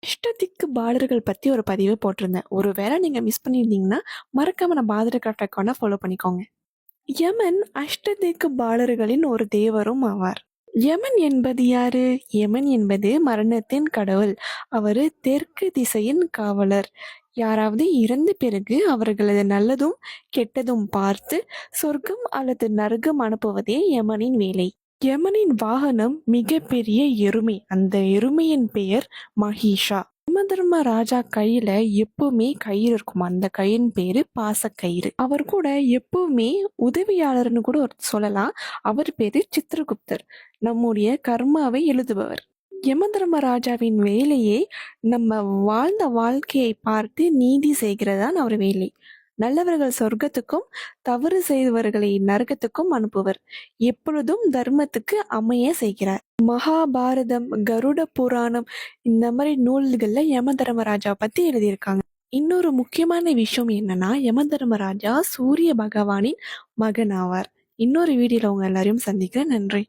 இஷ்டதிக்கு பாடர்கள் பத்தி ஒரு பதிவு போட்டிருந்தேன். ஒருவேளை நீங்க மிஸ் பண்ணியிருந்தீங்கன்னா, மறக்காம நம்ம பாரதிர கிராஃப்ட் அக்கவுண்ட ஃபாலோ பண்ணிக்கோங்க. யமன் அஷ்டதிக்கு பாலர்களின் ஒரு தேவரும் ஆவார். யமன் என்பது யாரு? யமன் என்பது மரணத்தின் கடவுள். அவரு தெற்கு திசையின் காவலர். யாராவது இறந்த பிறகு அவர்களது நல்லதும் கெட்டதும் பார்த்து சொர்க்கம் அல்லது நரகம் அனுப்புவதே யமனின் வேலை. யமனின் வாகனம் மிகப்பெரிய எருமை. அந்த எருமையின் பெயர் மஹிஷா. யமதர்ம ராஜா கையில எப்பவுமே கயிறு இருக்கும். அந்த கயிறின் பேரு பாசக்கயிறு. அவர் கூட எப்பவுமே உதவியாளர்னு கூட சொல்லலாம். அவர் பேரு சித்திரகுப்தர். நம்முடைய கர்மாவை எழுதுபவர். யமதர்ம ராஜாவின் வேலையே நம்ம வாழ்ந்த வாழ்க்கையை பார்த்து நீதி செய்கிறதான் அவர் வேலை. நல்லவர்கள் சொர்க்கத்துக்கும் தவறு செய்தவர்களை நரகத்துக்கும் அனுப்புவர். எப்பொழுதும் தர்மத்துக்கு அமைய செய்கிறார். மகாபாரதம், கருட புராணம் இந்த மாதிரி நூல்கள்ல யமதர்மராஜா பத்தி எழுதியிருக்காங்க. இன்னொரு முக்கியமான விஷயம் என்னன்னா, யமதர்மராஜா சூரிய பகவானின் மகன் ஆவார். இன்னொரு வீடியோல உங்க எல்லாரையும் சந்திக்கிறேன். நன்றி.